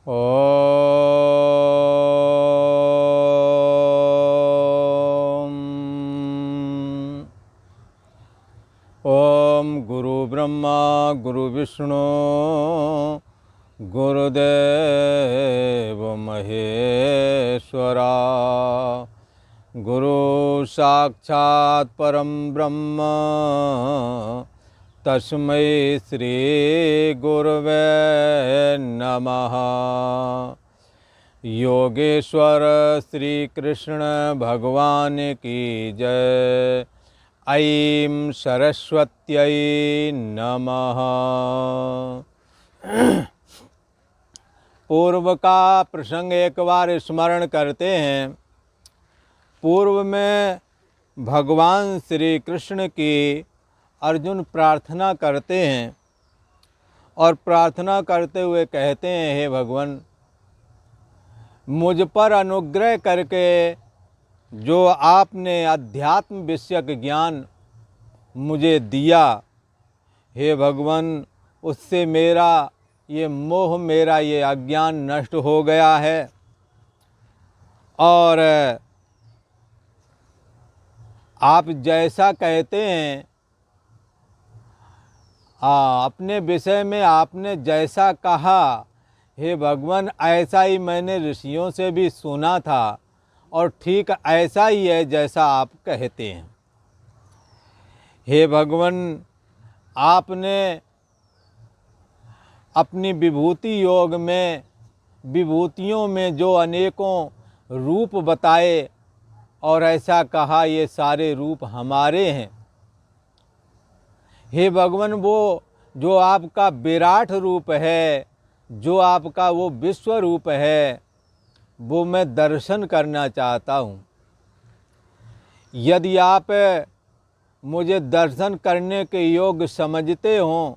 ओम गुरु ब्रह्मा गुरु विष्णु गुरुदेव महेश्वरा गुरु साक्षात् परम ब्रह्म तस्मै श्री गुरवे नमः। योगेश्वर श्री कृष्ण भगवान की जय। ऐं सरस्वत्यै नमः। पूर्व का प्रसंग एक बार स्मरण करते हैं। पूर्व में भगवान श्री कृष्ण की अर्जुन प्रार्थना करते हैं और प्रार्थना करते हुए कहते हैं, हे भगवान, मुझ पर अनुग्रह करके जो आपने अध्यात्म विषयक ज्ञान मुझे दिया, हे भगवान, उससे मेरा ये मोह, मेरा ये अज्ञान नष्ट हो गया है और आप जैसा कहते हैं, अपने विषय में आपने जैसा कहा, हे भगवान, ऐसा ही मैंने ऋषियों से भी सुना था और ठीक ऐसा ही है जैसा आप कहते हैं। हे भगवान, आपने अपनी विभूति योग में, विभूतियों में जो अनेकों रूप बताए और ऐसा कहा ये सारे रूप हमारे हैं। हे भगवान, वो जो आपका विराट रूप है, जो आपका वो विश्व रूप है, वो मैं दर्शन करना चाहता हूँ। यदि आप मुझे दर्शन करने के योग्य समझते हों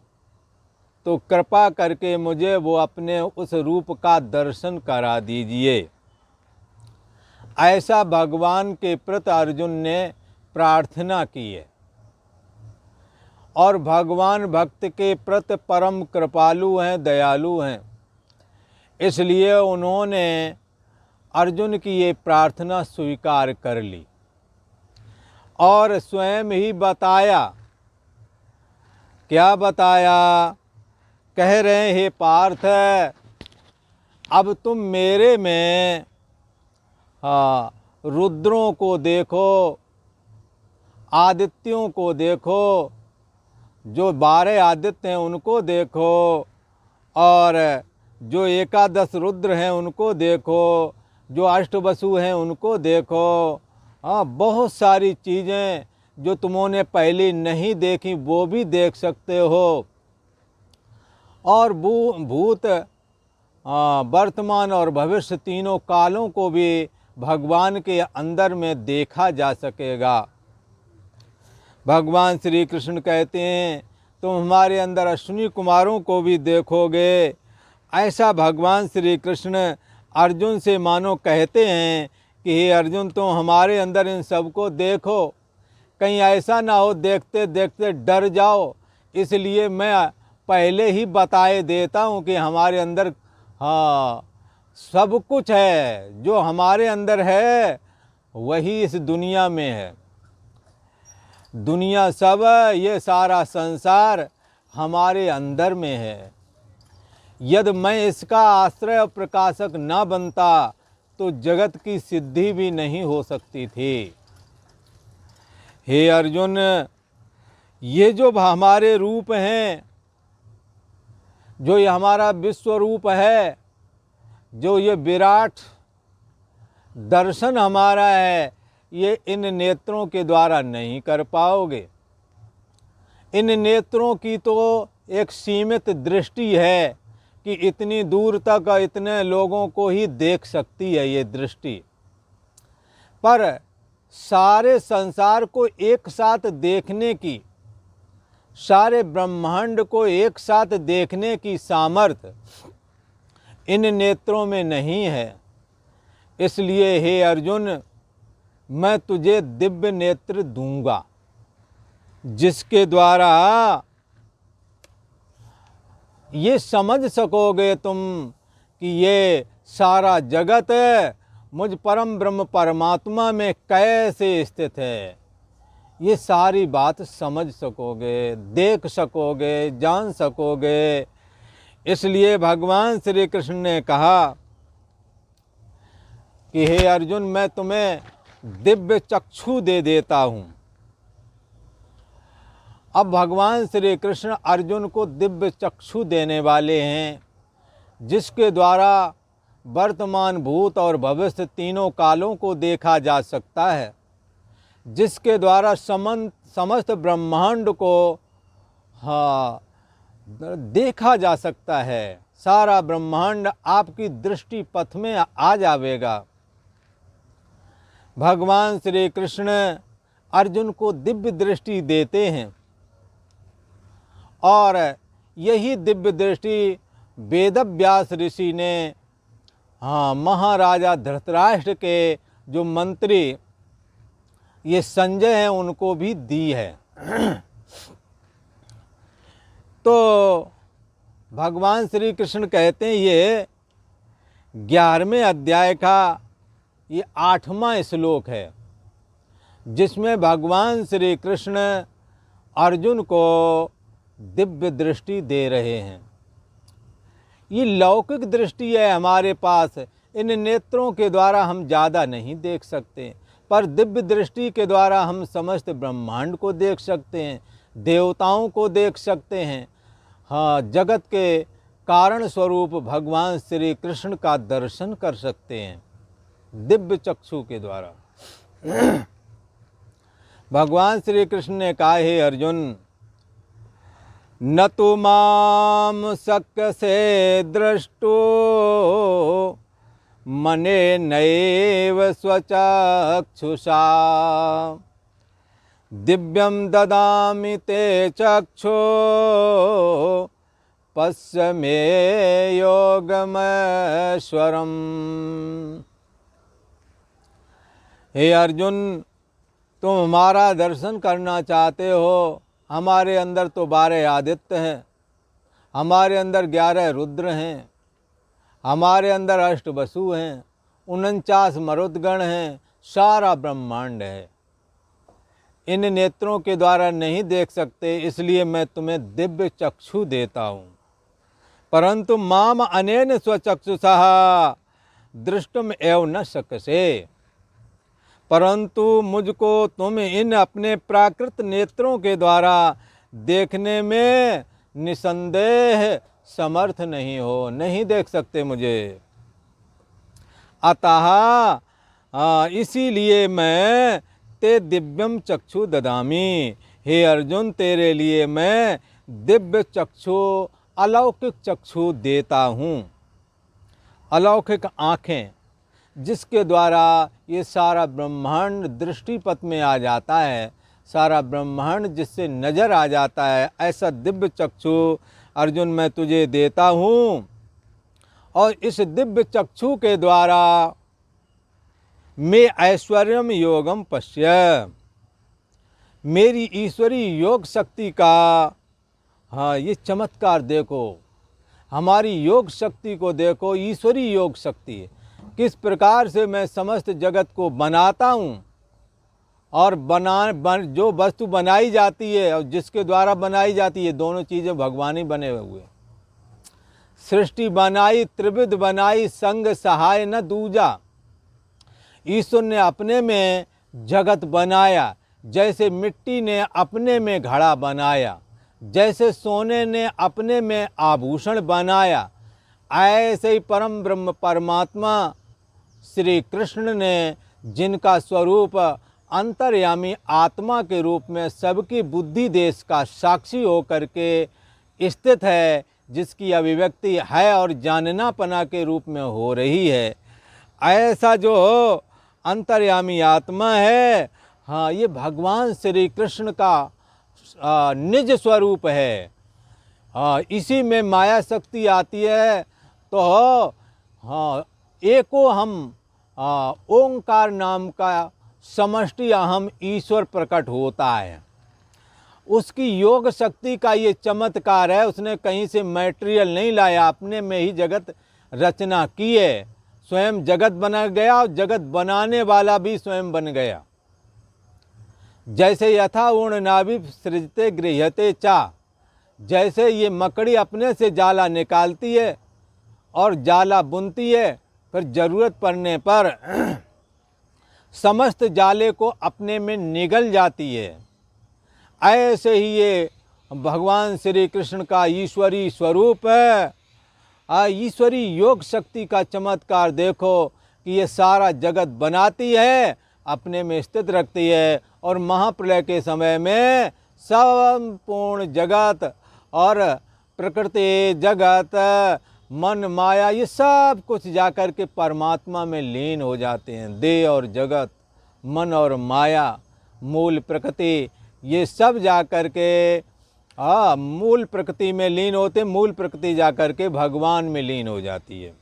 तो कृपा करके मुझे वो अपने उस रूप का दर्शन करा दीजिए। ऐसा भगवान के प्रति अर्जुन ने प्रार्थना की है और भगवान भक्त के प्रति परम कृपालु हैं, दयालु हैं। इसलिए उन्होंने अर्जुन की ये प्रार्थना स्वीकार कर ली और स्वयं ही बताया। क्या बताया? कह रहे, हे पार्थ, अब तुम मेरे में रुद्रों को देखो, आदित्यों को देखो, जो 12 आदित्य हैं उनको देखो और जो 11 रुद्र हैं उनको देखो, जो अष्टवसु हैं उनको देखो। बहुत सारी चीज़ें जो तुमने पहले नहीं देखी वो भी देख सकते हो और भूत, वर्तमान और भविष्य तीनों कालों को भी भगवान के अंदर में देखा जा सकेगा। भगवान श्री कृष्ण कहते हैं, तुम हमारे अंदर अश्विनी कुमारों को भी देखोगे। ऐसा भगवान श्री कृष्ण अर्जुन से मानो कहते हैं कि हे अर्जुन, तुम हमारे अंदर इन सबको देखो, कहीं ऐसा ना हो देखते देखते डर जाओ। इसलिए मैं पहले ही बताए देता हूँ कि हमारे अंदर सब कुछ है। जो हमारे अंदर है वही इस दुनिया में है। दुनिया सब, ये सारा संसार हमारे अंदर में है। यदि मैं इसका आश्रय और प्रकाशक न बनता तो जगत की सिद्धि भी नहीं हो सकती थी। हे अर्जुन, ये जो हमारे रूप हैं, जो ये हमारा विश्व रूप है, जो ये विराट दर्शन हमारा है, ये इन नेत्रों के द्वारा नहीं कर पाओगे। इन नेत्रों की तो एक सीमित दृष्टि है कि इतनी दूर तक इतने लोगों को ही देख सकती है ये दृष्टि, पर सारे संसार को एक साथ देखने की, सारे ब्रह्मांड को एक साथ देखने की सामर्थ्य इन नेत्रों में नहीं है। इसलिए हे अर्जुन, मैं तुझे दिव्य नेत्र दूंगा जिसके द्वारा ये समझ सकोगे तुम कि ये सारा जगत मुझ परम ब्रह्म परमात्मा में कैसे स्थित है, ये सारी बात समझ सकोगे, देख सकोगे, जान सकोगे। इसलिए भगवान श्री कृष्ण ने कहा कि हे अर्जुन, मैं तुम्हें दिव्य चक्षु दे देता हूँ। अब भगवान श्री कृष्ण अर्जुन को दिव्य चक्षु देने वाले हैं, जिसके द्वारा वर्तमान, भूत और भविष्य तीनों कालों को देखा जा सकता है, जिसके द्वारा समस्त ब्रह्मांड को देखा जा सकता है। सारा ब्रह्मांड आपकी दृष्टि पथ में आ जाएगा। भगवान श्री कृष्ण अर्जुन को दिव्य दृष्टि देते हैं और यही दिव्य दृष्टि वेदव्यास ऋषि ने महाराजा धृतराष्ट्र के जो मंत्री ये संजय हैं उनको भी दी है। तो भगवान श्री कृष्ण कहते हैं, ये 11वें अध्याय का ये 8वां श्लोक है, जिसमें भगवान श्री कृष्ण अर्जुन को दिव्य दृष्टि दे रहे हैं। ये लौकिक दृष्टि है हमारे पास, इन नेत्रों के द्वारा हम ज़्यादा नहीं देख सकते, पर दिव्य दृष्टि के द्वारा हम समस्त ब्रह्मांड को देख सकते हैं, देवताओं को देख सकते हैं। जगत के कारण स्वरूप भगवान श्री कृष्ण का दर्शन कर सकते हैं दिव्य चक्षु के द्वारा। भगवान श्री कृष्ण ने कहा, हे अर्जुन, न तो माम शक्य से दृष्टो मने नैव स्वचक्षुषा दिव्यम ददामि ते चक्षो पश्य मे योगमैश्वरम। हे अर्जुन, तुम हमारा दर्शन करना चाहते हो। हमारे अंदर तो 12 आदित्य हैं, हमारे अंदर 11 रुद्र हैं, हमारे अंदर 8 वसु हैं, 49 मरुदगण हैं, सारा ब्रह्मांड है। इन नेत्रों के द्वारा नहीं देख सकते, इसलिए मैं तुम्हें दिव्य चक्षु देता हूँ। परंतु माम अनेन स्वचक्षुषा दृष्टुम एव न शक्यसे। परंतु मुझको तुम इन अपने प्राकृत नेत्रों के द्वारा देखने में निसंदेह समर्थ नहीं हो, नहीं देख सकते मुझे। अतः इसीलिए मैं ते दिव्यम चक्षु ददामी। हे अर्जुन, तेरे लिए मैं दिव्य चक्षु, अलौकिक चक्षु देता हूँ। अलौकिक आँखें, जिसके द्वारा ये सारा ब्रह्मांड दृष्टिपथ में आ जाता है, सारा ब्रह्मांड जिससे नज़र आ जाता है, ऐसा दिव्य चक्षु अर्जुन मैं तुझे देता हूँ। और इस दिव्य चक्षु के द्वारा मैं ऐश्वर्यम योगम पश्य, मेरी ईश्वरी योग शक्ति का ये चमत्कार देखो, हमारी योग शक्ति को देखो। ईश्वरी योग शक्ति किस प्रकार से मैं समस्त जगत को बनाता हूँ, और जो वस्तु बनाई जाती है और जिसके द्वारा बनाई जाती है, दोनों चीज़ें भगवान ही बने हुए। सृष्टि बनाई त्रिविध बनाई, संग सहाय न दूजा। ईश्वर ने अपने में जगत बनाया, जैसे मिट्टी ने अपने में घड़ा बनाया, जैसे सोने ने अपने में आभूषण बनाया, ऐसे ही परम ब्रह्म परमात्मा श्री कृष्ण ने, जिनका स्वरूप अंतर्यामी आत्मा के रूप में सबकी बुद्धि देश का साक्षी होकर के स्थित है, जिसकी अभिव्यक्ति है और जाननापना के रूप में हो रही है, ऐसा जो अंतर्यामी आत्मा है, ये भगवान श्री कृष्ण का निज स्वरूप है। इसी में माया शक्ति आती है, तो एको हम ओंकार नाम का समष्टि अहम ईश्वर प्रकट होता है। उसकी योग शक्ति का ये चमत्कार है, उसने कहीं से मटेरियल नहीं लाया, अपने में ही जगत रचना की है, स्वयं जगत बना गया और जगत बनाने वाला भी स्वयं बन गया। जैसे यथा ऊर्ण नाभि सृजते गृह्यते चा, जैसे ये मकड़ी अपने से जाला निकालती है और जाला बुनती है, फिर ज़रूरत पड़ने पर समस्त जाले को अपने में निगल जाती है, ऐसे ही ये भगवान श्री कृष्ण का ईश्वरी स्वरूप है। ईश्वरी योग शक्ति का चमत्कार देखो कि ये सारा जगत बनाती है, अपने में स्थित रखती है, और महाप्रलय के समय में संपूर्ण जगत और प्रकृति जगत मन माया ये सब कुछ जाकर के परमात्मा में लीन हो जाते हैं। देह और जगत, मन और माया, मूल प्रकृति, ये सब जाकर के मूल प्रकृति में लीन होते, मूल प्रकृति जाकर के भगवान में लीन हो जाती है।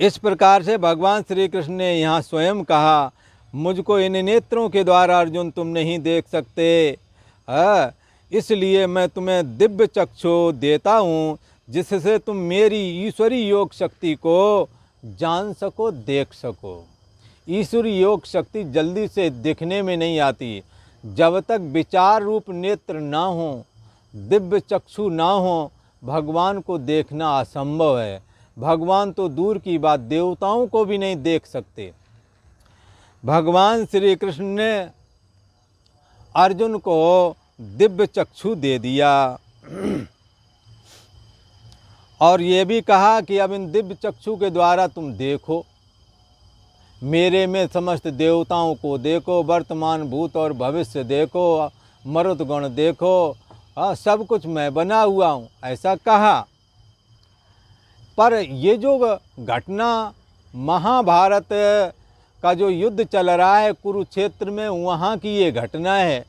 इस प्रकार से भगवान श्री कृष्ण ने यहाँ स्वयं कहा, मुझको इन नेत्रों के द्वारा अर्जुन तुम नहीं देख सकते, इसलिए मैं तुम्हें दिव्य चक्षु देता हूँ, जिससे तुम मेरी ईश्वरी योग शक्ति को जान सको, देख सको। ईश्वरी योग शक्ति जल्दी से दिखने में नहीं आती, जब तक विचार रूप नेत्र ना हो, दिव्य चक्षु ना हो, भगवान को देखना असंभव है। भगवान तो दूर की बात, देवताओं को भी नहीं देख सकते। भगवान श्री कृष्ण ने अर्जुन को दिव्य चक्षु दे दिया और ये भी कहा कि अब इन दिव्य चक्षु के द्वारा तुम देखो, मेरे में समस्त देवताओं को देखो, वर्तमान भूत और भविष्य देखो, मरुत गण देखो, सब कुछ मैं बना हुआ हूँ, ऐसा कहा। पर ये जो घटना महाभारत का जो युद्ध चल रहा है कुरुक्षेत्र में, वहाँ की ये घटना है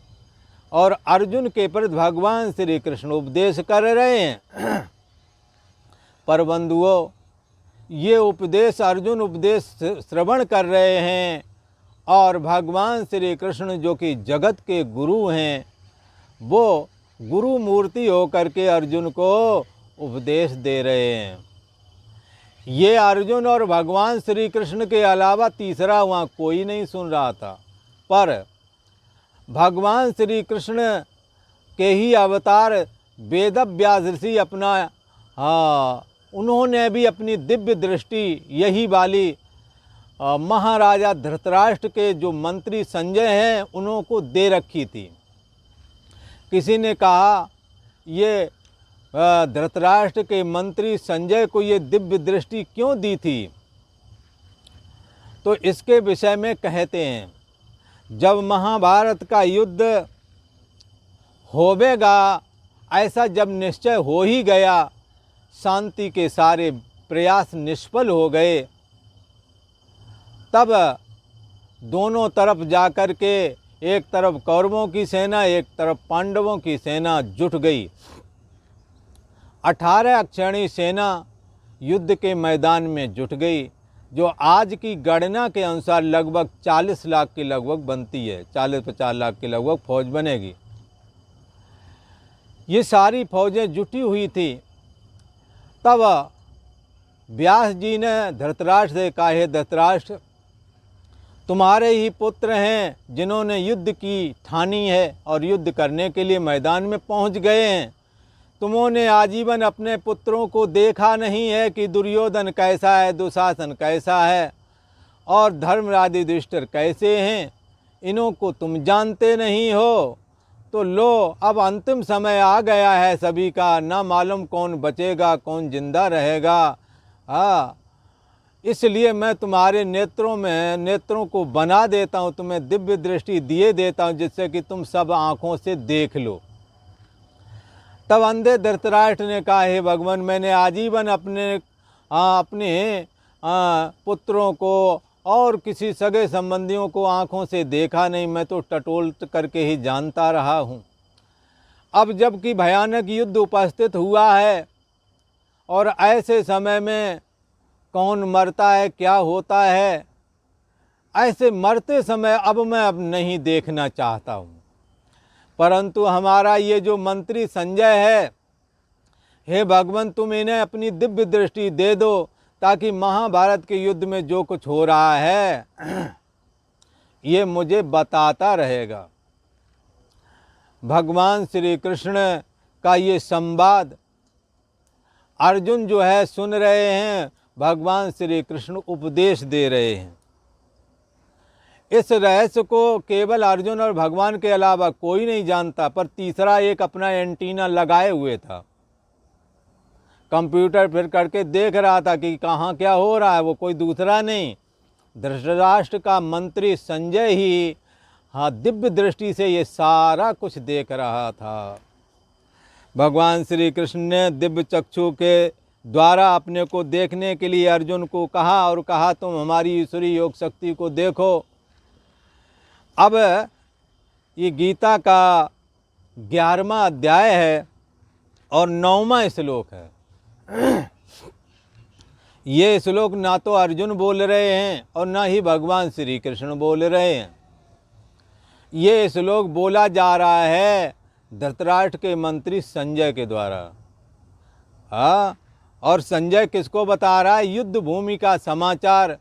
और अर्जुन के प्रति भगवान श्री कृष्ण उपदेश कर रहे हैं। पर बंधुओं, ये उपदेश अर्जुन उपदेश श्रवण कर रहे हैं और भगवान श्री कृष्ण जो कि जगत के गुरु हैं, वो गुरु मूर्ति होकर के अर्जुन को उपदेश दे रहे हैं। ये अर्जुन और भगवान श्री कृष्ण के अलावा तीसरा वहाँ कोई नहीं सुन रहा था, पर भगवान श्री कृष्ण के ही अवतार वेदव्यास ऋषि अपना उन्होंने भी अपनी दिव्य दृष्टि यही वाली महाराजा धृतराष्ट्र के जो मंत्री संजय हैं उनको दे रखी थी। किसी ने कहा ये धृतराष्ट्र के मंत्री संजय को ये दिव्य दृष्टि क्यों दी थी, तो इसके विषय में कहते हैं, जब महाभारत का युद्ध होवेगा ऐसा जब निश्चय हो ही गया, शांति के सारे प्रयास निष्फल हो गए, तब दोनों तरफ जाकर के एक तरफ कौरवों की सेना, एक तरफ पांडवों की सेना जुट गई। 18 अक्षौहिणी सेना युद्ध के मैदान में जुट गई, जो आज की गणना के अनुसार लगभग 40 लाख के लगभग बनती है। 40-50 लाख के लगभग फौज बनेगी। ये सारी फौजें जुटी हुई थी। तब व्यास जी ने धृतराष्ट्र से कहा, हे धृतराष्ट्र, तुम्हारे ही पुत्र हैं जिन्होंने युद्ध की ठानी है और युद्ध करने के लिए मैदान में पहुंच गए हैं। तुमने आजीवन अपने पुत्रों को देखा नहीं है कि दुर्योधन कैसा है, दुशासन कैसा है और धर्मराज युधिष्ठिर कैसे हैं, इन्हों को तुम जानते नहीं हो। तो लो, अब अंतिम समय आ गया है सभी का, ना मालूम कौन बचेगा कौन जिंदा रहेगा। इसलिए मैं तुम्हारे नेत्रों को बना देता हूँ, तुम्हें दिव्य दृष्टि दिए देता हूँ, जिससे कि तुम सब आँखों से देख लो। तब अंधे धृतराष्ट्र ने कहा, हे भगवान, मैंने आजीवन अपने पुत्रों को और किसी सगे संबंधियों को आँखों से देखा नहीं, मैं तो टटोल करके ही जानता रहा हूँ। अब जबकि भयानक युद्ध उपस्थित हुआ है और ऐसे समय में कौन मरता है, क्या होता है, ऐसे मरते समय अब नहीं देखना चाहता हूँ। परंतु हमारा ये जो मंत्री संजय है, हे भगवान तुम इन्हें अपनी दिव्य दृष्टि दे दो ताकि महाभारत के युद्ध में जो कुछ हो रहा है ये मुझे बताता रहेगा। भगवान श्री कृष्ण का ये संवाद अर्जुन जो है सुन रहे हैं, भगवान श्री कृष्ण उपदेश दे रहे हैं। इस रहस्य को केवल अर्जुन और भगवान के अलावा कोई नहीं जानता, पर तीसरा एक अपना एंटीना लगाए हुए था, कंप्यूटर फिर करके देख रहा था कि कहाँ क्या हो रहा है। वो कोई दूसरा नहीं, धृतराष्ट्र का मंत्री संजय ही दिव्य दृष्टि से ये सारा कुछ देख रहा था। भगवान श्री कृष्ण ने दिव्य चक्षु के द्वारा अपने को देखने के लिए अर्जुन को कहा और कहा तुम हमारी ईश्वरी योग शक्ति को देखो। अब ये गीता का 11वां अध्याय है और 9वां श्लोक है। ये श्लोक ना तो अर्जुन बोल रहे हैं और ना ही भगवान श्री कृष्ण बोल रहे हैं। ये श्लोक बोला जा रहा है धृतराष्ट्र के मंत्री संजय के द्वारा। और संजय किसको बता रहा है? युद्ध भूमि का समाचार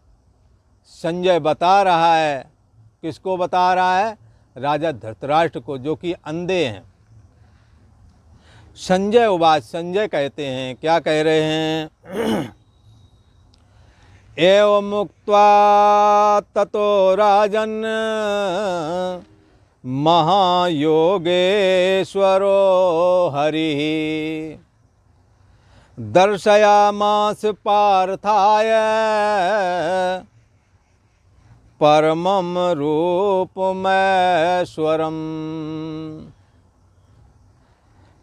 संजय बता रहा है। किसको बता रहा है? राजा धृतराष्ट्र को, जो कि अंधे हैं। संजय उवाच, संजय कहते हैं, क्या कह रहे हैं? एवं मुक्त्वा ततो राजन् महायोगेश्वरो हरिः दर्शयामास पार्थाय परमं रूपमैश्वरम्।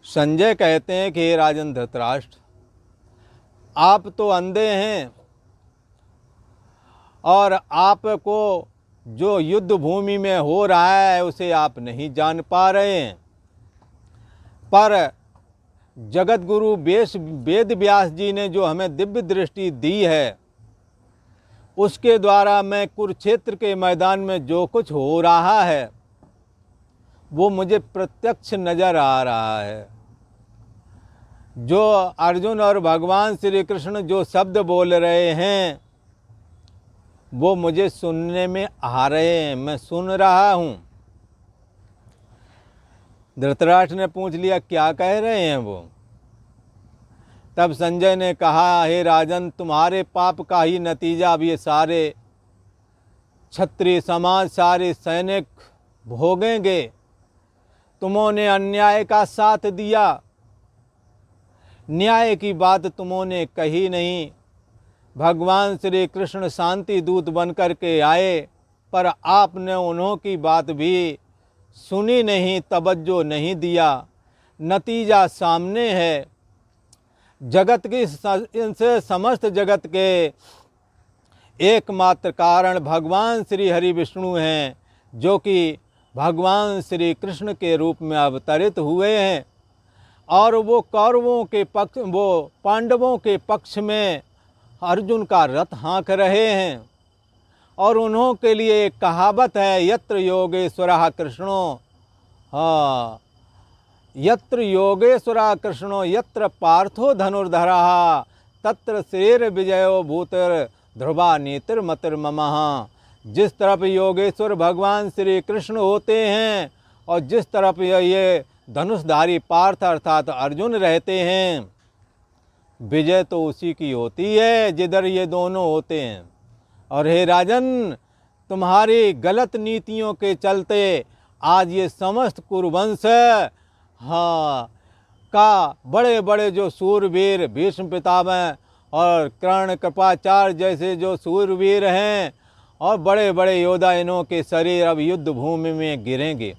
संजय कहते हैं कि हे राजन धृतराष्ट्र, आप तो अंधे हैं और आपको जो युद्ध भूमि में हो रहा है उसे आप नहीं जान पा रहे हैं, पर जगत गुरु वेद व्यास जी ने जो हमें दिव्य दृष्टि दी है उसके द्वारा मैं कुरुक्षेत्र के मैदान में जो कुछ हो रहा है वो मुझे प्रत्यक्ष नजर आ रहा है। जो अर्जुन और भगवान श्री कृष्ण जो शब्द बोल रहे हैं वो मुझे सुनने में आ रहे हैं, मैं सुन रहा हूँ। धृतराष्ट्र ने पूछ लिया क्या कह रहे हैं वो? तब संजय ने कहा, हे राजन, तुम्हारे पाप का ही नतीजा अब ये सारे क्षत्रिय समाज, सारे सैनिक भोगेंगे। तुमोंने अन्याय का साथ दिया, न्याय की बात तुमोंने कही नहीं। भगवान श्री कृष्ण शांति दूत बनकर के आए, पर आपने उन्हों की बात भी सुनी नहीं, तवज्जो नहीं दिया। नतीजा सामने है। जगत की इनसे समस्त जगत के एकमात्र कारण भगवान श्री हरि विष्णु हैं, जो कि भगवान श्री कृष्ण के रूप में अवतरित हुए हैं। और वो कौरवों के पक्ष, वो पांडवों के पक्ष में अर्जुन का रथ हाँक रहे हैं। और उन्हों के लिए एक कहावत है, यत्र योगेश्वरः कृष्णो, यत्र योगेश्वरः कृष्णो यत्र पार्थो धनुर्धरः तत्र श्रेर विजयो भूतिर ध्रुवा नीतिर्मतिर्ममः। जिस तरफ योगेश्वर भगवान श्री कृष्ण होते हैं और जिस तरफ ये धनुषधारी पार्थ अर्थात अर्जुन रहते हैं, विजय तो उसी की होती है जिधर ये दोनों होते हैं। और हे राजन, तुम्हारी गलत नीतियों के चलते आज ये समस्त कुरुवंश का बड़े बड़े जो सूरवीर भीष्म पितामह और कर्ण कृपाचार्य जैसे जो सूरवीर हैं और बड़े बड़े योद्धा, इन्हों के शरीर अब युद्ध भूमि में गिरेंगे,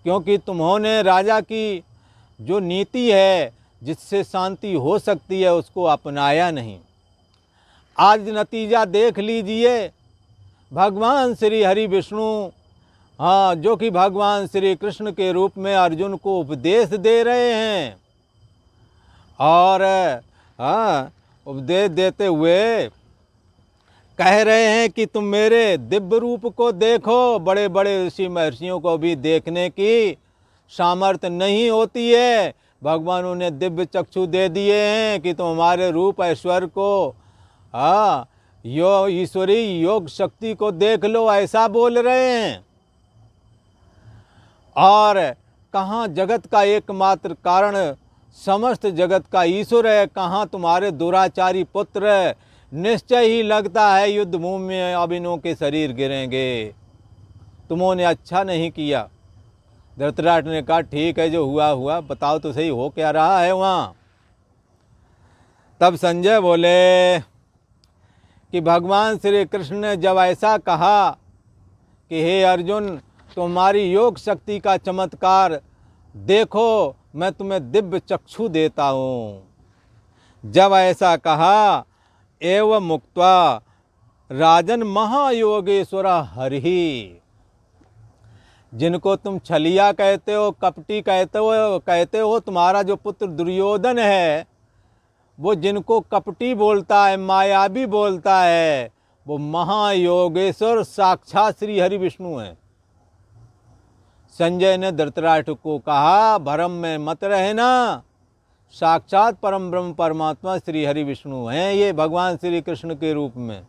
क्योंकि तुम्होंने राजा की जो नीति है जिससे शांति हो सकती है उसको अपनाया नहीं। आज नतीजा देख लीजिए। भगवान श्री हरि विष्णु जो कि भगवान श्री कृष्ण के रूप में अर्जुन को उपदेश दे रहे हैं और उपदेश देते हुए कह रहे हैं कि तुम मेरे दिव्य रूप को देखो। बड़े बड़े ऋषि महर्षियों को भी देखने की सामर्थ्य नहीं होती है, भगवान उन्हें दिव्य चक्षु दे दिए हैं कि तुम हमारे रूप ऐश्वर्य को, यो ईश्वरी योग शक्ति को देख लो, ऐसा बोल रहे हैं। और कहाँ जगत का एकमात्र कारण समस्त जगत का ईश्वर है, कहाँ तुम्हारे दुराचारी पुत्र, निश्चय ही लगता है युद्ध भूमि में अब इनों के शरीर गिरेंगे, तुमोंने अच्छा नहीं किया। धृतराष्ट्र ने कहा ठीक है, जो हुआ हुआ, बताओ तो सही हो क्या रहा है वहाँ। तब संजय बोले कि भगवान श्री कृष्ण ने जब ऐसा कहा कि हे अर्जुन, तुम्हारी योग शक्ति का चमत्कार देखो, मैं तुम्हें दिव्य चक्षु देता हूँ। जब ऐसा कहा, एवं मुक्त्वा राजन महायोगेश्वर हरि, जिनको तुम छलिया कहते हो, कपटी कहते हो, तुम्हारा जो पुत्र दुर्योधन है, वो जिनको कपटी बोलता है, मायावी बोलता है, वो महायोगेश्वर साक्षात श्री हरि विष्णु हैं। संजय ने धृतराष्ट्र को कहा, भ्रम में मत रहना, साक्षात परम ब्रह्म परमात्मा श्री हरि विष्णु हैं ये भगवान श्री कृष्ण के रूप में।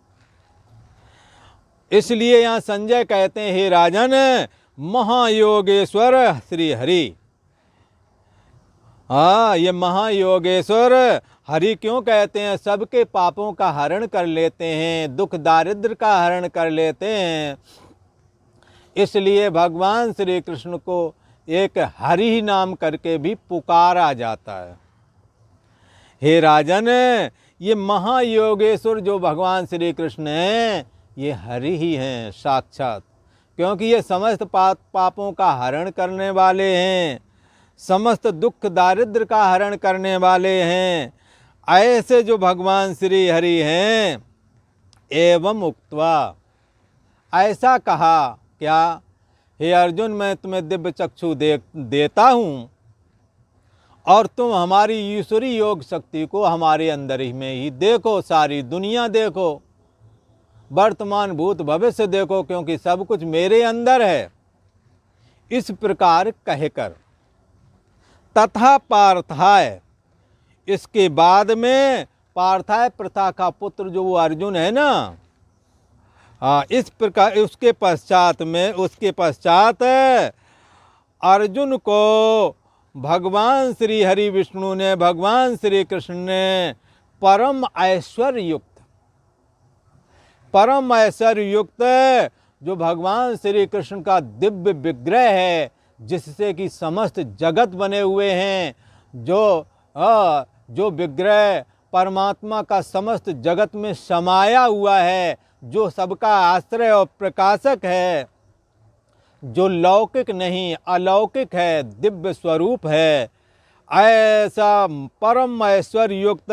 इसलिए यहाँ संजय कहते हैं, हे राजन, महायोगेश्वर श्री हरि। ये महायोगेश्वर हरि क्यों कहते हैं? सबके पापों का हरण कर लेते हैं, दुख दारिद्र का हरण कर लेते हैं। इसलिए भगवान श्री कृष्ण को एक हरि नाम करके भी पुकारा जाता है। हे राजन, ये महायोगेश्वर जो भगवान श्री कृष्ण हैं, ये हरि ही हैं साक्षात, क्योंकि ये समस्त पापों का हरण करने वाले हैं, समस्त दुख दारिद्र का हरण करने वाले हैं। ऐसे जो भगवान श्री हरि हैं, एवं उक्त्वा, ऐसा कहा क्या, हे अर्जुन, मैं तुम्हें दिव्य चक्षु देता हूँ और तुम हमारी ईश्वरी योग शक्ति को हमारे अंदर ही में ही देखो, सारी दुनिया देखो, वर्तमान भूत भविष्य देखो, क्योंकि सब कुछ मेरे अंदर है। इस प्रकार कहकर तथा पार्थाय, इसके बाद में पार्थाय प्रथा का पुत्र जो वो अर्जुन है ना, इस प्रकार उसके पश्चात अर्जुन को भगवान श्री हरि विष्णु ने, भगवान श्री कृष्ण ने परम ऐश्वर्य युक्त जो भगवान श्री कृष्ण का दिव्य विग्रह है, जिससे कि समस्त जगत बने हुए हैं, जो विग्रह परमात्मा का समस्त जगत में समाया हुआ है, जो सबका आश्रय और प्रकाशक है, जो लौकिक नहीं अलौकिक है, दिव्य स्वरूप है, ऐसा परम ऐश्वर्य युक्त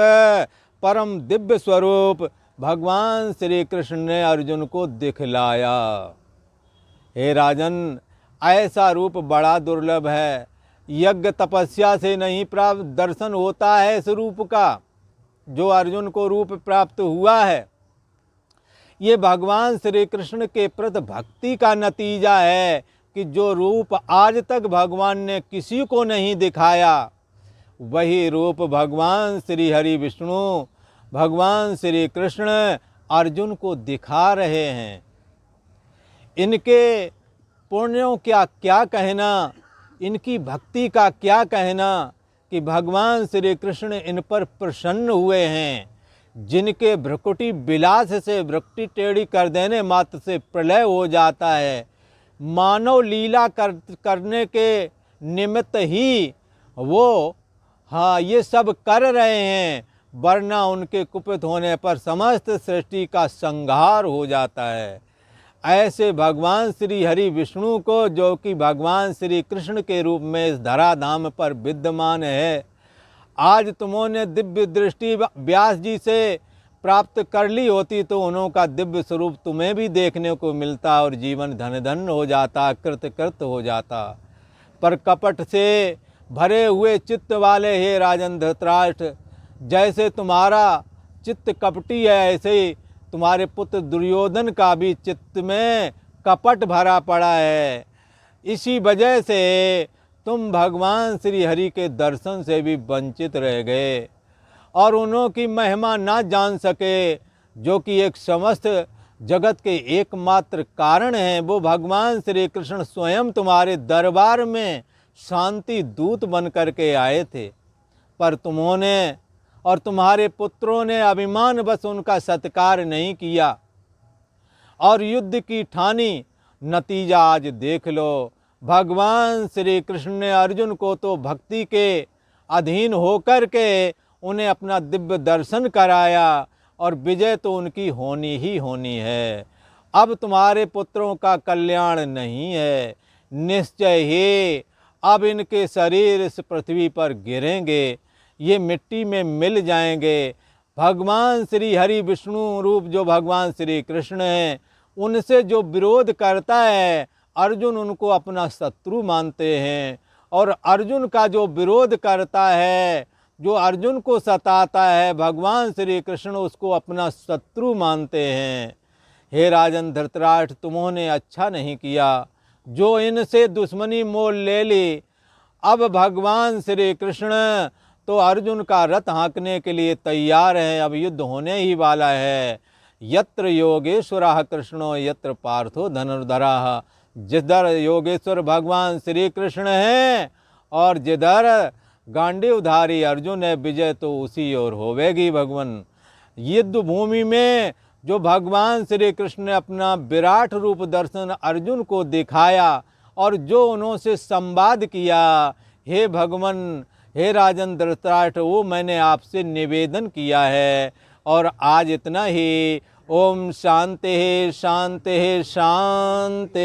परम दिव्य स्वरूप भगवान श्री कृष्ण ने अर्जुन को दिखलाया। हे राजन, ऐसा रूप बड़ा दुर्लभ है, यज्ञ तपस्या से नहीं प्राप्त दर्शन होता है इस रूप का, जो अर्जुन को रूप प्राप्त हुआ है। ये भगवान श्री कृष्ण के प्रति भक्ति का नतीजा है कि जो रूप आज तक भगवान ने किसी को नहीं दिखाया, वही रूप भगवान श्री हरि विष्णु, भगवान श्री कृष्ण अर्जुन को दिखा रहे हैं। इनके पुण्यों का क्या कहना, इनकी भक्ति का क्या कहना कि भगवान श्री कृष्ण इन पर प्रसन्न हुए हैं। जिनके भ्रुकुटी विलास से भ्रुकुटी टेढ़ी कर देने मात्र से प्रलय हो जाता है, मानव लीला करने के निमित्त ही वो ये सब कर रहे हैं, वरना उनके कुपित होने पर समस्त सृष्टि का संहार हो जाता है। ऐसे भगवान श्री हरि विष्णु को, जो कि भगवान श्री कृष्ण के रूप में इस धराधाम पर विद्यमान है, आज तुमोंने दिव्य दृष्टि व्यास जी से प्राप्त कर ली होती तो उन्हों दिव्य स्वरूप तुम्हें भी देखने को मिलता और जीवन धन धन हो जाता, कृत कृत हो जाता। पर कपट से भरे हुए चित्त वाले हे राजन धृतराष्ट्र, जैसे तुम्हारा चित्त कपटी है, ऐसे ही तुम्हारे पुत्र दुर्योधन का भी चित्त में कपट भरा पड़ा है। इसी वजह से तुम भगवान श्री हरि के दर्शन से भी वंचित रह गए और उन्हों की महिमा ना जान सके, जो कि एक समस्त जगत के एकमात्र कारण हैं। वो भगवान श्री कृष्ण स्वयं तुम्हारे दरबार में शांति दूत बन करके आए थे, पर तुमने और तुम्हारे पुत्रों ने अभिमान बस उनका सत्कार नहीं किया और युद्ध की ठानी। नतीजा आज देख लो, भगवान श्री कृष्ण ने अर्जुन को तो भक्ति के अधीन होकर के उन्हें अपना दिव्य दर्शन कराया और विजय तो उनकी होनी ही होनी है। अब तुम्हारे पुत्रों का कल्याण नहीं है, निश्चय ही अब इनके शरीर इस पृथ्वी पर गिरेंगे, ये मिट्टी में मिल जाएंगे। भगवान श्री हरि विष्णु रूप जो भगवान श्री कृष्ण हैं, उनसे जो विरोध करता है अर्जुन उनको अपना शत्रु मानते हैं, और अर्जुन का जो विरोध करता है, जो अर्जुन को सताता है, भगवान श्री कृष्ण उसको अपना शत्रु मानते हैं। हे राजन धृतराष्ट्र, तुमने अच्छा नहीं किया जो इनसे दुश्मनी मोल ले ली। अब भगवान श्री कृष्ण तो अर्जुन का रथ हाँकने के लिए तैयार हैं, अब युद्ध होने ही वाला है। यत्र योगेश्वरः कृष्णो यत्र पार्थो धनुर्धरः, जिधर योगेश्वर भगवान श्री कृष्ण हैं और जिधर गांडीवधारी अर्जुन है, विजय तो उसी ओर होवेगी। भगवान युद्ध भूमि में जो भगवान श्री कृष्ण ने अपना विराट रूप दर्शन अर्जुन को दिखाया और जो उन्होंने संवाद किया, हे भगवान, हे राजन धृतराष्ट्र, वो मैंने आपसे निवेदन किया है। और आज इतना ही। ओम शांति शांति शांति।